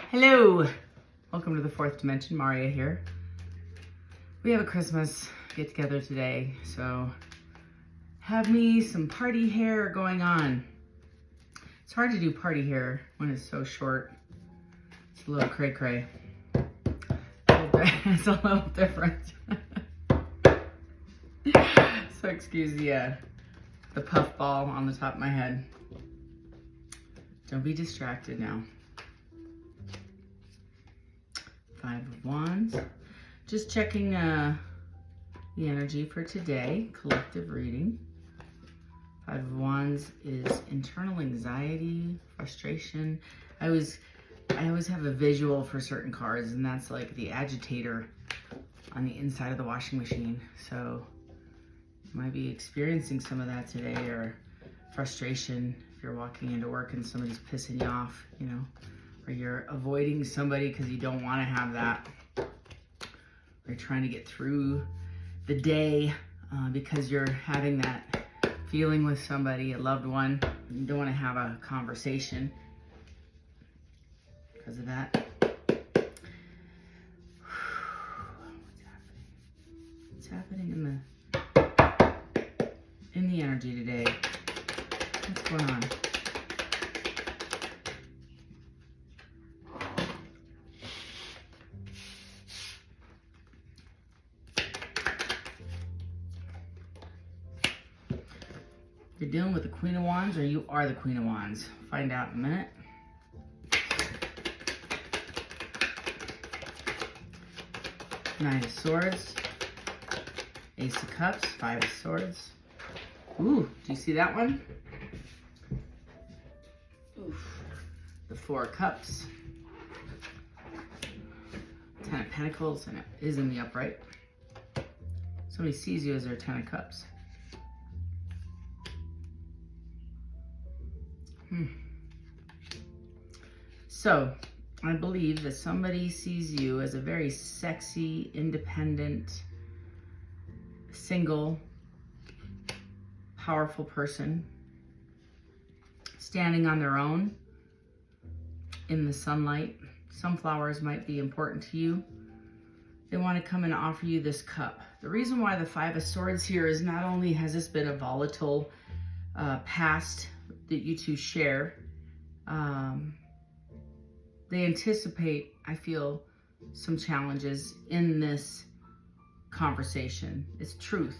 Hello, welcome to the fourth dimension. Maria here. We have a Christmas get together today, so have me some party hair going on. It's hard to do party hair when it's so short. It's a little cray cray. It's a little different. So excuse the puff ball on the top of my head. Don't be distracted now. Five of Wands. Just checking the energy for today. Collective reading. Five of Wands is internal anxiety, frustration. I always have a visual for certain cards, and that's like the agitator on the inside of the washing machine. So you might be experiencing some of that today, or frustration if you're walking into work and somebody's pissing you off, you know, or you're avoiding somebody because you don't want to have that, or you're trying to get through the day because you're having that feeling with somebody, a loved one, and you don't want to have a conversation because of that. What's happening in the energy today? What's going on? You're dealing with the Queen of Wands, or you are the Queen of Wands. Find out in a minute. Nine of Swords, Ace of Cups, Five of Swords. Ooh, do you see that one? Oof. The Four of Cups, Ten of Pentacles, and it is in the upright. Somebody sees you as their Ten of Cups. So, I believe that somebody sees you as a very sexy, independent, single, powerful person, standing on their own in the sunlight. Sunflowers might be important to you. They want to come and offer you this cup. The reason why the Five of Swords here is not only has this been a volatile past that you two share, they anticipate, I feel, some challenges in this conversation. It's truth.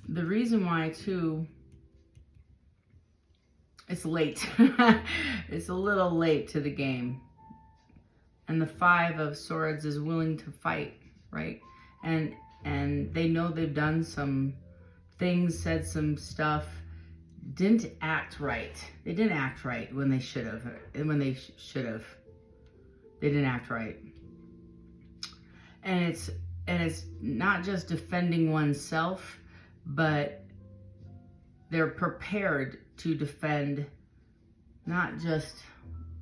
The reason why, too, it's late. It's a little late to the game. And the Five of Swords is willing to fight, right? And they know they've done some things, said some stuff, didn't act right. They didn't act right when they should have. And when they should have, they didn't act right. And it's not just defending oneself, but they're prepared to defend not just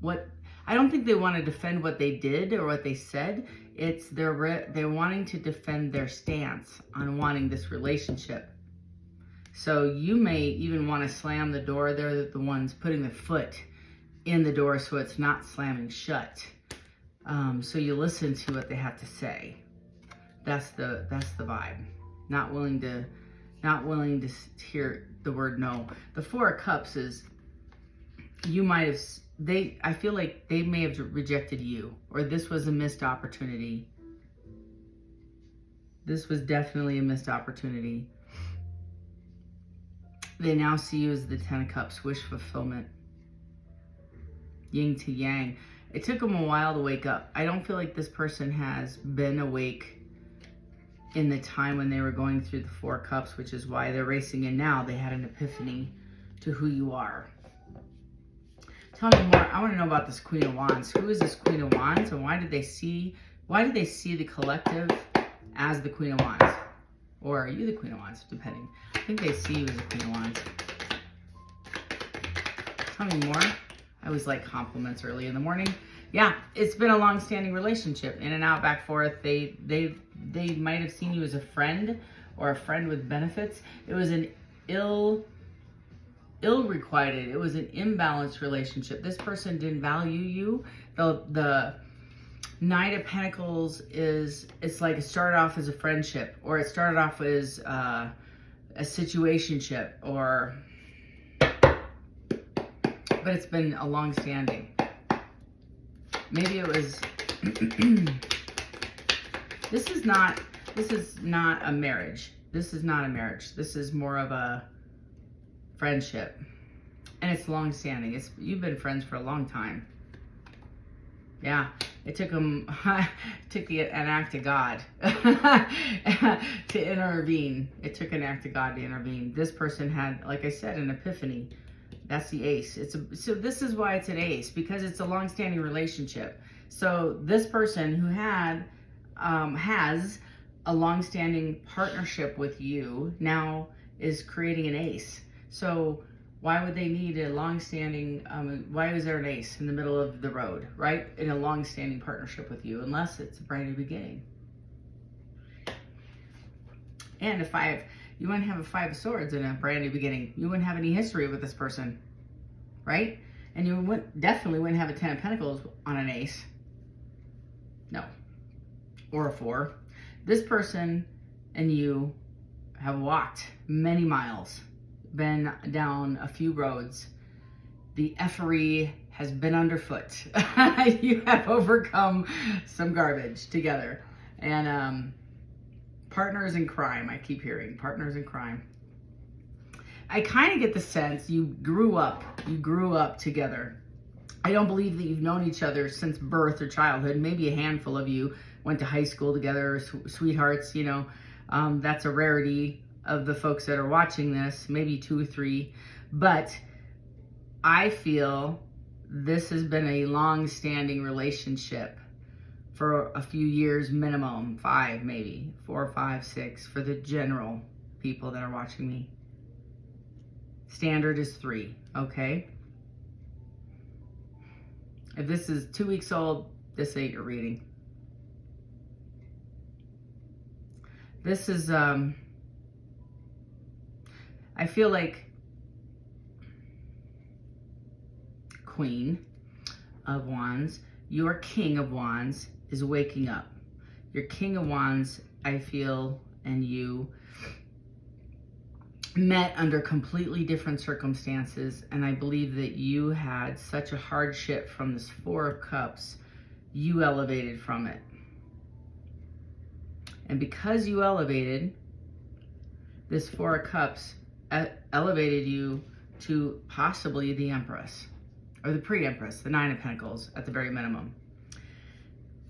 what, I don't think they want to defend what they did or what they said. It's they're wanting to defend their stance on wanting this relationship. So you may even want to slam the door. They're the ones putting their foot in the door so it's not slamming shut. So you listen to what they have to say. That's the vibe. Not willing to hear the word no. The Four of Cups is, you might have, I feel like they may have rejected you, or this was a missed opportunity. This was definitely a missed opportunity. They now see you as the Ten of Cups, wish fulfillment. Yin to yang. It took them a while to wake up. I don't feel like this person has been awake in the time when they were going through the Four of Cups, which is why they're racing in now. They had an epiphany to who you are. Tell me more. I want to know about this Queen of Wands. Who is this Queen of Wands, and why did they see the collective as the Queen of Wands? Or are you the Queen of Wands, depending. I think they see you as the Queen of Wands. Tell me more. I always like compliments early in the morning. Yeah, it's been a long-standing relationship, in and out, back forth. They might have seen you as a friend, or a friend with benefits. It was an ill ill-requited. It was an imbalanced relationship. This person didn't value you. The Knight of Pentacles it's like it started off as a friendship, or it started off as a situationship, but it's been a long-standing. Maybe it was. This is not a marriage. This is not a marriage. This is more of a friendship, and it's long-standing. You've been friends for a long time. Yeah, it took an act of God to intervene. It took an act of God to intervene. This person had, like I said, an epiphany. That's the ace. So this is why it's an ace, because it's a long-standing relationship. So this person who has a long-standing partnership with you now is creating an ace. So why would they need a long-standing, why is there an ace in the middle of the road, right? In a long-standing partnership with you, unless it's a brand new beginning. And you wouldn't have a 5 of Swords in a brand new beginning. You wouldn't have any history with this person, right? And you definitely wouldn't have a 10 of Pentacles on an ace. No. Or a 4. This person and you have walked many miles, been down a few roads. The effery has been underfoot. You have overcome some garbage together. And partners in crime, I keep hearing. Partners in crime. I kind of get the sense you grew up together. I don't believe that you've known each other since birth or childhood. Maybe a handful of you went to high school together, sweethearts, you know. That's a rarity of the folks that are watching this, maybe 2 or 3. But I feel this has been a long-standing relationship for a few years minimum, 5 maybe, 4, 5, 6 for the general people that are watching me. Standard is 3, okay? If this is 2 weeks old, this ain't your reading. This is, I feel like Queen of Wands, your King of Wands is waking up. Your King of Wands, I feel, and you met under completely different circumstances, and I believe that you had such a hardship from this 4 of Cups, you elevated from it. And because you elevated, this 4 of Cups elevated you to possibly the Empress, or the pre-Empress, the 9 of Pentacles at the very minimum.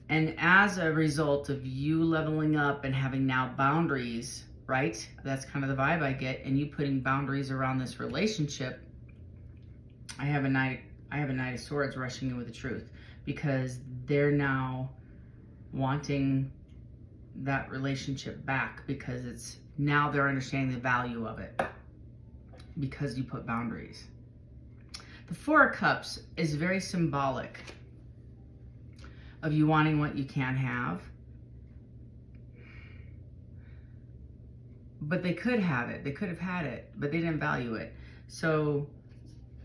And as a result of you leveling up and having now boundaries, right? That's kind of the vibe I get, and you putting boundaries around this relationship. I have a Knight of Swords rushing in with the truth, because they're now wanting that relationship back, because it's now they're understanding the value of it because you put boundaries. The 4 of Cups is very symbolic of you wanting what you can't have, but they could have it. They could have had it, but they didn't value it. So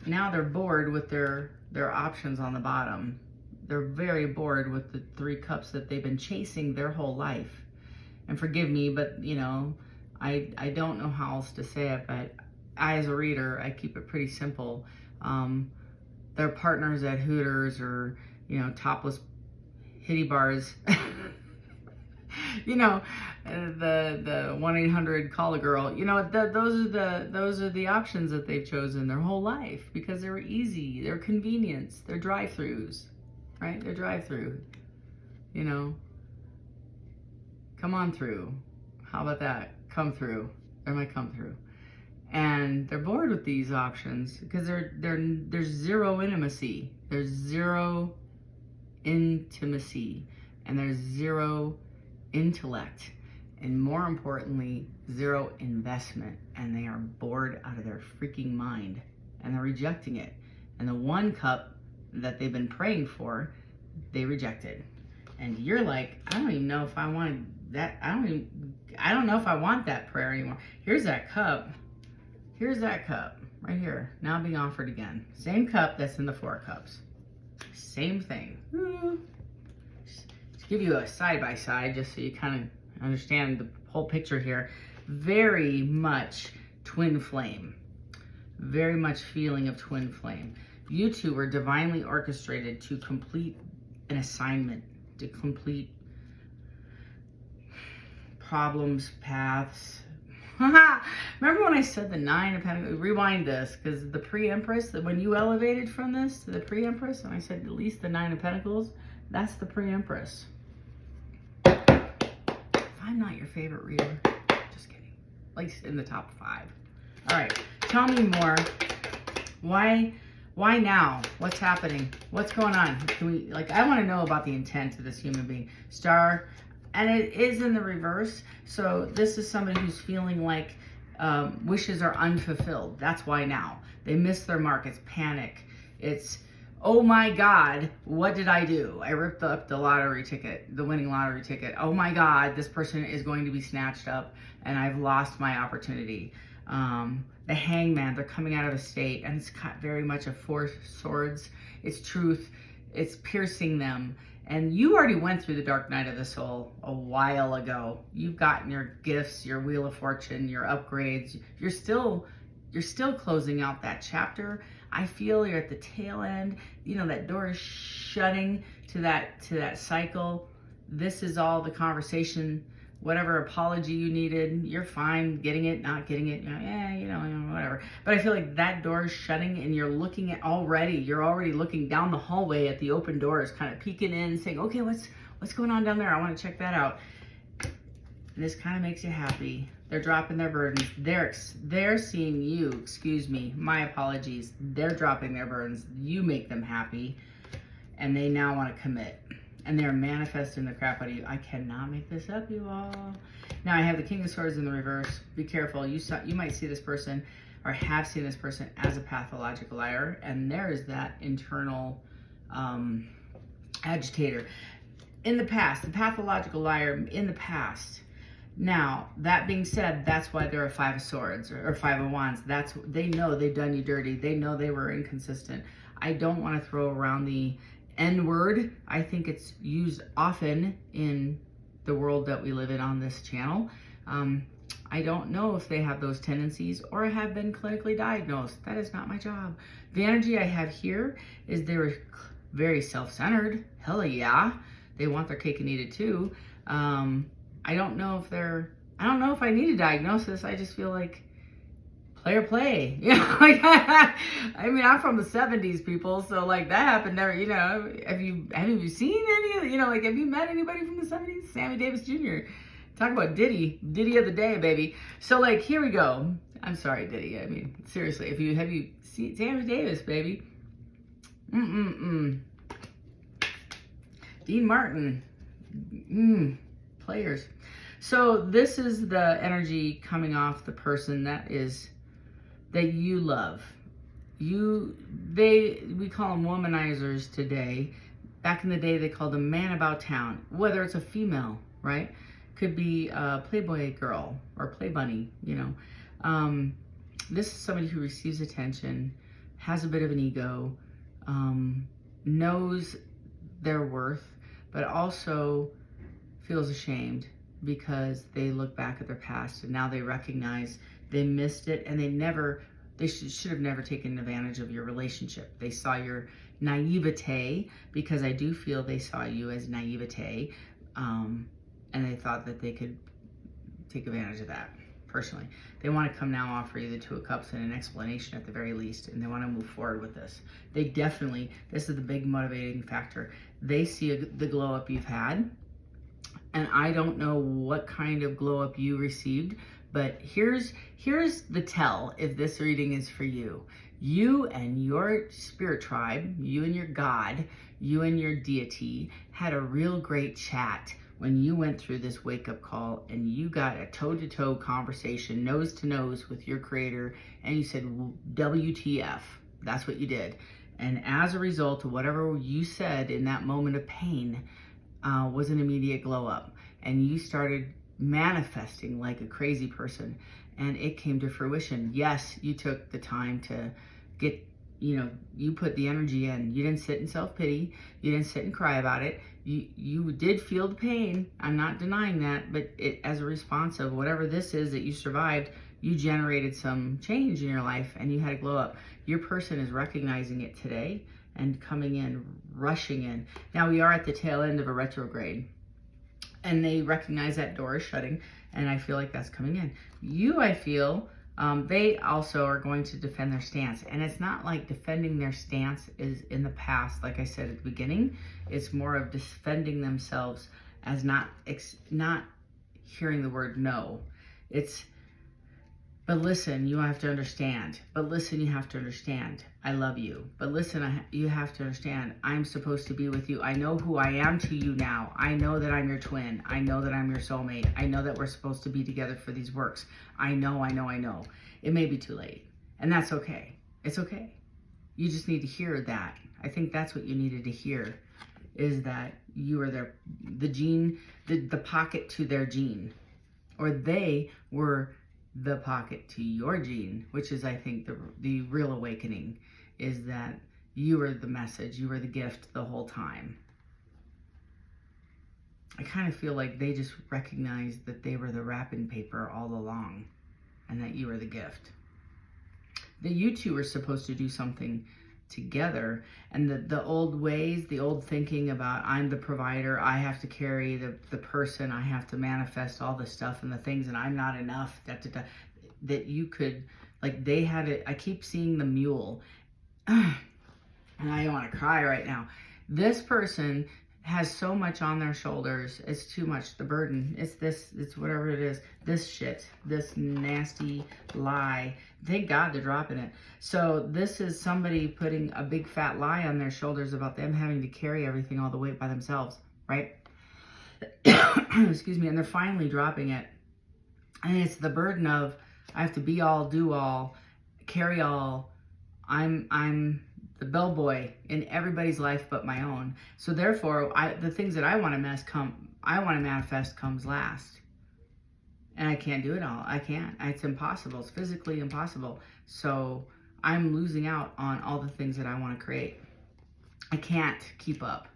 now they're bored with their options on the bottom. They're very bored with the 3 cups that they've been chasing their whole life. And forgive me, but you know, I don't know how else to say it, but I, as a reader, I keep it pretty simple. They're partners at Hooters, or, you know, topless hitty bars. You know, the 1-800 call a girl. You know, those are the options that they've chosen their whole life, because they were easy, they're convenience, they're drive-throughs, right? They're drive-through. You know, come on through. How about that? Come through. They're my come through. And they're bored with these options because there's zero intimacy. There's zero intimacy, and there's zero intellect, and more importantly, zero investment. And they are bored out of their freaking mind, and they're rejecting it. And the 1 cup that they've been praying for, they rejected. And you're like, I don't even know if I want that. I don't know if I want that prayer anymore. Here's that cup, right? right here, now being offered again. Same cup that's in the Four of Cups. Same thing. Just give you a side-by-side just so you kind of understand the whole picture here. Very much twin flame. Very much feeling of twin flame. You two were divinely orchestrated to complete an assignment, to complete problems, paths. Remember when I said the Nine of Pentacles? Rewind this, because the pre-Empress, when you elevated from this to the pre-Empress, and I said at least the Nine of Pentacles, that's the pre-Empress. I'm not your favorite reader. Just kidding. At least in the top 5. All right, tell me more. Why now? What's happening? What's going on? Can we, I want to know about the intent of this human being. Star, and it is in the reverse. So this is somebody who's feeling like wishes are unfulfilled. That's why now. They miss their mark. It's panic. It's, oh my God, what did I do? I ripped up the lottery ticket, the winning lottery ticket. Oh my God, this person is going to be snatched up and I've lost my opportunity. The Hangman, they're coming out of a state, and it's very much a Four Swords. It's truth. It's piercing them. And you already went through the dark night of the soul a while ago. You've gotten your gifts, your Wheel of Fortune, your upgrades. You're still closing out that chapter. I feel you're at the tail end. You know, that door is shutting to that cycle. This is all the conversation. Whatever apology you needed, you're fine getting it, not getting it, whatever. But I feel like that door is shutting and you're looking at you're already looking down the hallway at the open doors, kind of peeking in, saying, okay, what's going on down there? I want to check that out. And this kind of makes you happy. They're dropping their burdens. They're seeing you, excuse me, my apologies. They're dropping their burdens. You make them happy and they now want to commit. And they're manifesting the crap out of you. I cannot make this up, you all. Now I have the King of Swords in the reverse. Be careful. You might see this person or have seen this person as a pathological liar. And there is that internal agitator. In the past, the pathological liar in the past. Now, that being said, that's why they're a Five of Swords or Five of Wands. They know they've done you dirty. They know they were inconsistent. I don't want to throw around the N-word. I think it's used often in the world that we live in on this channel. I don't know if they have those tendencies or have been clinically diagnosed. That is not my job. The energy I have here is they're very self-centered. Hell yeah. They want their cake and eat it too. I don't know if I need a diagnosis. I just feel like play. I mean, I'm from the 70s, people, so that happened there. Have you seen any of have you met anybody from the 70s? Sammy Davis Jr. Talk about Diddy of the day, baby. So here we go. I'm sorry, Diddy. I mean, seriously, have you seen Sammy Davis, baby? Dean Martin. Players. So this is the energy coming off the person that you love. We call them womanizers today. Back in the day, they called them man about town. Whether it's a female, right? Could be a Playboy girl or Play Bunny, This is somebody who receives attention, has a bit of an ego, knows their worth, but also feels ashamed because they look back at their past and now they recognize they missed it, and they should have never taken advantage of your relationship. They saw your naivete, because I do feel they saw you as naivete, and they thought that they could take advantage of that. Personally, they want to come now offer you the Two of Cups and an explanation at the very least, and they want to move forward with this. This is the big motivating factor. They see the glow up you've had, and I don't know what kind of glow up you received, but here's the tell if this reading is for you. You and your spirit tribe, you and your God, you and your deity had a real great chat when you went through this wake-up call and you got a toe-to-toe conversation, nose-to-nose with your creator, and you said, WTF. That's what you did. And as a result of whatever you said in that moment of pain was an immediate glow-up. And you started manifesting like a crazy person. and it came to fruition. Yes, you took the time to get, you put the energy in. You didn't sit in self-pity. You didn't sit and cry about it. You did feel the pain. I'm not denying that, but as a response of whatever this is that you survived, you generated some change in your life and you had to glow up. Your person is recognizing it today and coming in, rushing in. Now we are at the tail end of a retrograde, and they recognize that door is shutting, and I feel like that's coming in. I feel, they also are going to defend their stance, and it's not like defending their stance is in the past, like I said at the beginning. It's more of defending themselves as not hearing the word no. But listen, you have to understand. But listen, you have to understand. I love you. But listen, you have to understand. I'm supposed to be with you. I know who I am to you now. I know that I'm your twin. I know that I'm your soulmate. I know that we're supposed to be together for these works. I know. It may be too late. And that's okay. It's okay. You just need to hear that. I think that's what you needed to hear, is that you are the gene, the pocket to their gene. Or they were the pocket to your gene, which is, I think, the real awakening, is that you were the message, you were the gift the whole time. I kind of feel like they just recognized that they were the wrapping paper all along and that you were the gift. That you two were supposed to do something together, and the old ways, the old thinking about I'm the provider, I have to carry the person, I have to manifest all the stuff and the things, and I'm not enough, that you could, like, they had it. I keep seeing the mule, and I want to cry right now. This person has so much on their shoulders. It's too much. The burden. It's whatever it is. This shit. This nasty lie. Thank God they're dropping it. So this is somebody putting a big fat lie on their shoulders about them having to carry everything all the way by themselves, right? Excuse me. And they're finally dropping it. And it's the burden of, I have to be all, do all, carry all. I'm the bellboy in everybody's life but my own. So therefore, the things that I want to manifest comes last. And I can't do it all. I can't. It's impossible. It's physically impossible. So I'm losing out on all the things that I want to create. I can't keep up.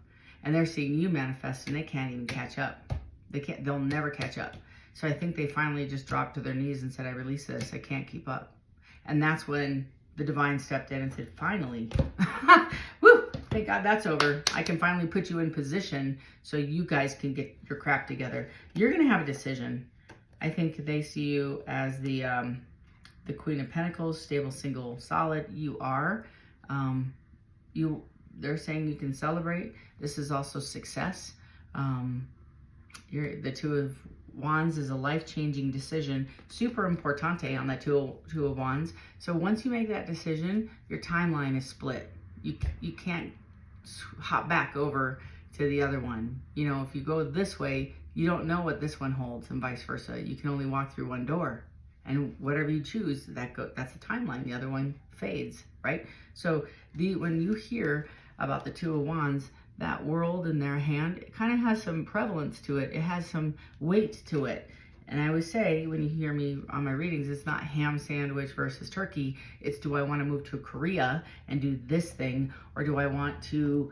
And they're seeing you manifest, and they can't even catch up. They'll never catch up. So I think they finally just dropped to their knees and said, I release this. I can't keep up. And that's when the divine stepped in and said, finally, woo, thank God that's over. I can finally put you in position so you guys can get your crap together. You're going to have a decision. I think they see you as the Queen of Pentacles, stable, single, solid. You are. They're saying you can celebrate. This is also success. The Two of Wands is a life-changing decision. Super importante on that two of Wands. So once you make that decision, your timeline is split. You can't hop back over to the other one. If you go this way, you don't know what this one holds, and vice versa. You can only walk through one door, and whatever you choose, that's the timeline. The other one fades, right? So when you hear about the Two of Wands, that world in their hand, it kind of has some prevalence to it. It has some weight to it. And I always say, when you hear me on my readings, it's not ham sandwich versus turkey. It's, do I want to move to Korea and do this thing, or do I want to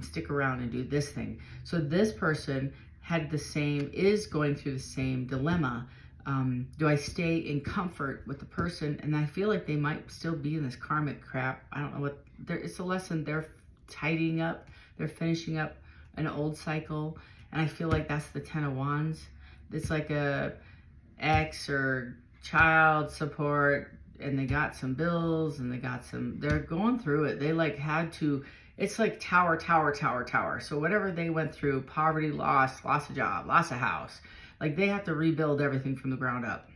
stick around and do this thing? So this person is going through the same dilemma. Do I stay in comfort with the person? And I feel like they might still be in this karmic crap. I don't know what, it's a lesson. They're tidying up. They're finishing up an old cycle. And I feel like that's the Ten of Wands. It's like a ex or child support, and they got some bills, and they're going through it. They it's like tower. So whatever they went through, poverty, loss of job, loss of house, like they have to rebuild everything from the ground up.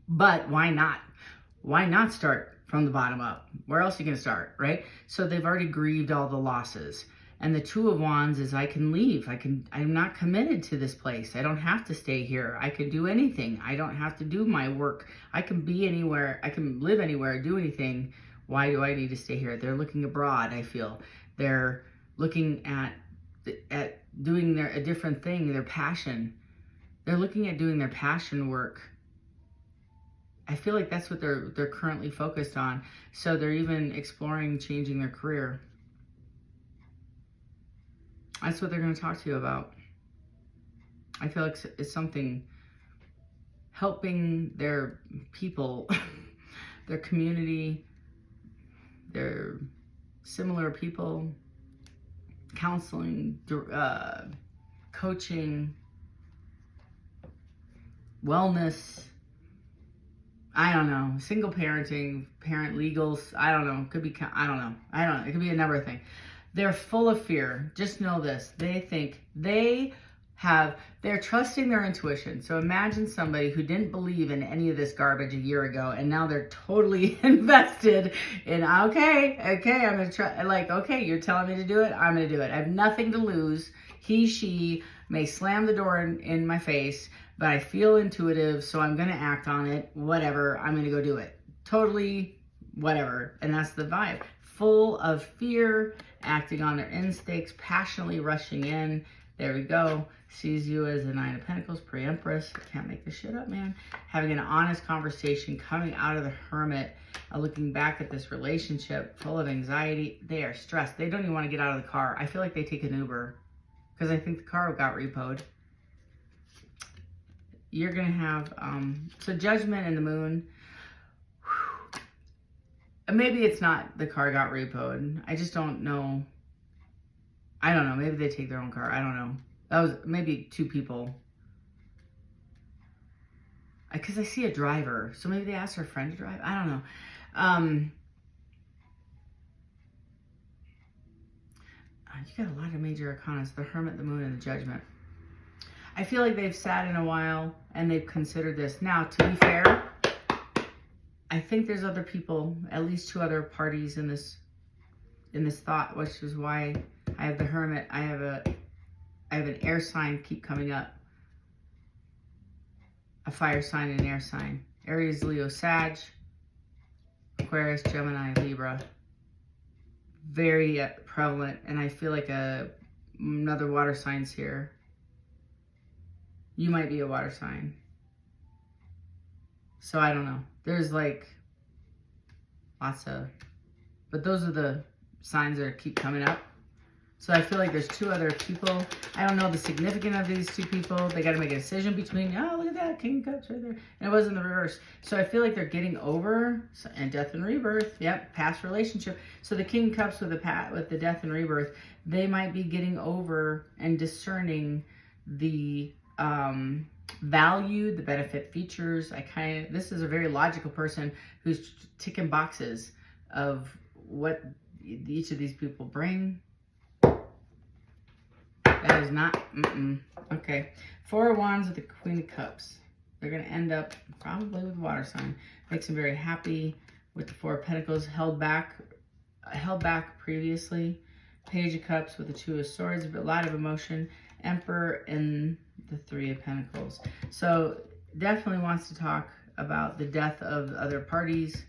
But why not? Why not start from the bottom up? Where else are you going to start, right? So they've already grieved all the losses. And the Two of Wands is, I can leave. I'm not committed to this place. I don't have to stay here. I can do anything. I don't have to do my work. I can be anywhere. I can live anywhere, do anything. Why do I need to stay here? They're looking abroad, I feel. They're looking at doing a different thing, their passion. They're looking at doing their passion work I feel like that's what they're currently focused on. So they're even exploring changing their career. That's what they're going to talk to you about. I feel like it's something helping their people, their community, their similar people, counseling, coaching, wellness. I don't know. Single parenting, parent legals. I don't know. Could be, I don't know. It could be a number of things. They're full of fear. Just know this. They think they're trusting their intuition. So imagine somebody who didn't believe in any of this garbage a year ago, and now they're totally invested in, okay, I'm going to try. Like, okay, you're telling me to do it. I'm going to do it. I have nothing to lose. He, she may slam the door in my face, but I feel intuitive, so I'm going to act on it. Whatever, I'm going to go do it. Totally whatever. And that's the vibe. Full of fear, acting on their instincts, passionately rushing in. There we go. Sees you as the Nine of Pentacles, pre-Empress. Can't make this shit up, man. Having an honest conversation, coming out of the Hermit, looking back at this relationship, full of anxiety. They are stressed. They don't even want to get out of the car. I feel like they take an Uber because I think the car got repoed. You're going to have, so Judgment and the Moon. Maybe it's not the car got repoed. I just don't know. I don't know. Maybe they take their own car. I don't know. That was maybe two people. Because I see a driver. So maybe they asked their friend to drive. I don't know. You got a lot of major arcana. The Hermit, the Moon, and the Judgment. I feel like they've sat in a while and they've considered this. Now, to be fair, I think there's other people, at least two other parties in this thought, which is why I have the Hermit. I have an air sign keep coming up. A fire sign and an air sign. Aries, Leo, Sag, Aquarius, Gemini, Libra. Very prevalent. And I feel like another water sign's here. You might be a water sign. So I don't know. There's like lots of, but those are the signs that keep coming up. So I feel like there's two other people. I don't know the significance of these two people. They got to make a decision between, oh, look at that, King of Cups right there. And it was in the reverse. So I feel like they're getting over, and Death and Rebirth. Yep, past relationship. So the King of Cups with the Death and Rebirth, they might be getting over and discerning the value, the benefit, features. This is a very logical person who's ticking boxes of what each of these people bring. That is not, okay. Four of Wands with the Queen of Cups. They're going to end up probably with water sign. Makes them very happy with the Four of Pentacles, held back previously. Page of Cups with the Two of Swords, but a lot of emotion. Emperor and the Three of Pentacles. So definitely wants to talk about the death of other parties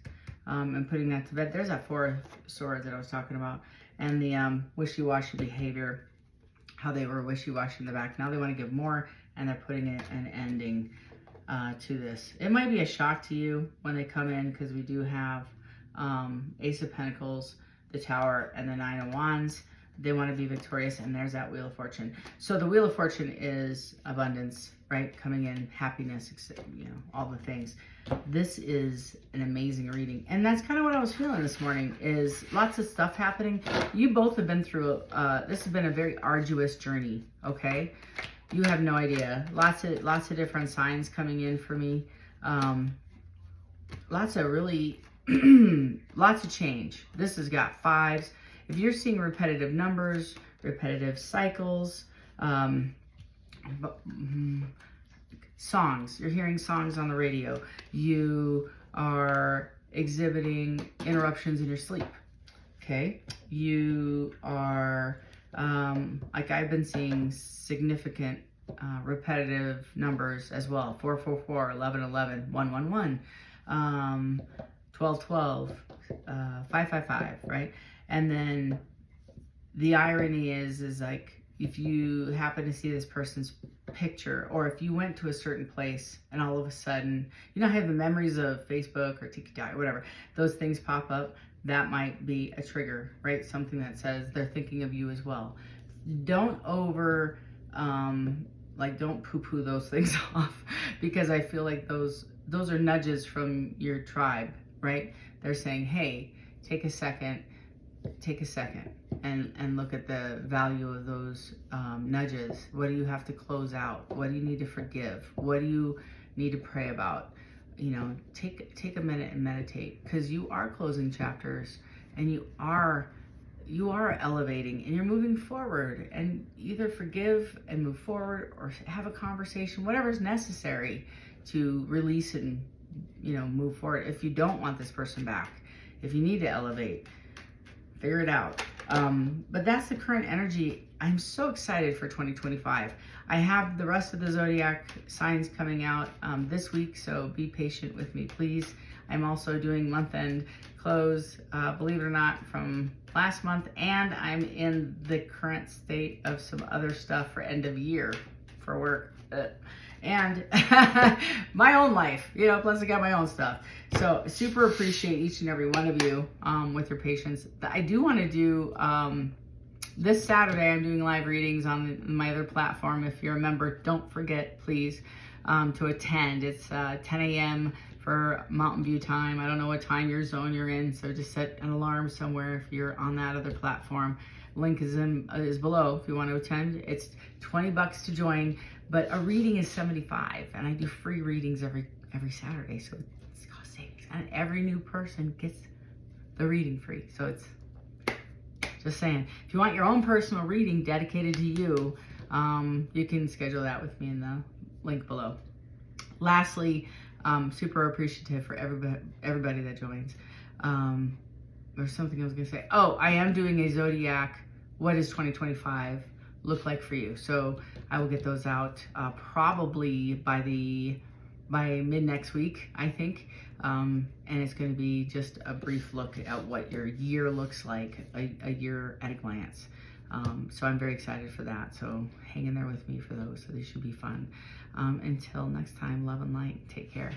and putting that to bed. There's that Four of Swords that I was talking about. And the wishy-washy behavior. How they were wishy-washy in the back. Now they want to give more, and they're putting an ending to this. It might be a shock to you when they come in, because we do have Ace of Pentacles, the Tower, and the Nine of Wands. They want to be victorious, and there's that Wheel of Fortune. So the Wheel of Fortune is abundance, right? Coming in, happiness, all the things. This is an amazing reading. And that's kind of what I was feeling this morning, is lots of stuff happening. You both have been through, this has been a very arduous journey, okay? You have no idea. Lots of different signs coming in for me. Lots of really, lots of change. This has got fives. If you're seeing repetitive numbers, repetitive cycles, songs, you're hearing songs on the radio, you are exhibiting interruptions in your sleep, okay? You are, like I've been seeing significant repetitive numbers as well. 444, 1111, 111, 1212, 555, right? And then the irony is like, if you happen to see this person's picture, or if you went to a certain place and all of a sudden, you know, I have the memories of Facebook or TikTok or whatever, those things pop up, that might be a trigger, right? Something that says they're thinking of you as well. Don't don't poo-poo those things off, because I feel like those are nudges from your tribe, right? They're saying, hey, take a second and look at the value of those nudges. What do you have to close out? What do you need to forgive? What do you need to pray about? You know, take a minute and meditate, because you are closing chapters, and you are elevating, and you're moving forward, and either forgive and move forward, or have a conversation, whatever is necessary to release and, you know, move forward. If you don't want this person back, if you need to elevate, figure it out. But that's the current energy. I'm so excited for 2025. I have the rest of the zodiac signs coming out this week, so be patient with me, please. I'm also doing month-end close, believe it or not, from last month, and I'm in the current state of some other stuff for end of year for work. And my own life, you know, plus I got my own stuff. So super appreciate each and every one of you with your patience. I do want to do, this Saturday, I'm doing live readings on my other platform. If you're a member, don't forget, please, to attend. It's 10 a.m. for Mountain View time. I don't know what time your zone you're in, so just set an alarm somewhere if you're on that other platform. Link is below if you want to attend. It's $20 to join, but a reading is $75, and I do free readings every Saturday, so it's cost savings. And every new person gets the reading free, so it's just saying. If you want your own personal reading dedicated to you, you can schedule that with me in the link below. Lastly, super appreciative for everybody that joins. There's something I was gonna say. Oh, I am doing a zodiac. What does 2025 look like for you? So I will get those out probably by mid next week, I think. And it's going to be just a brief look at what your year looks like, a year at a glance. So I'm very excited for that. So hang in there with me for those. So they should be fun. Until next time, love and light. Take care.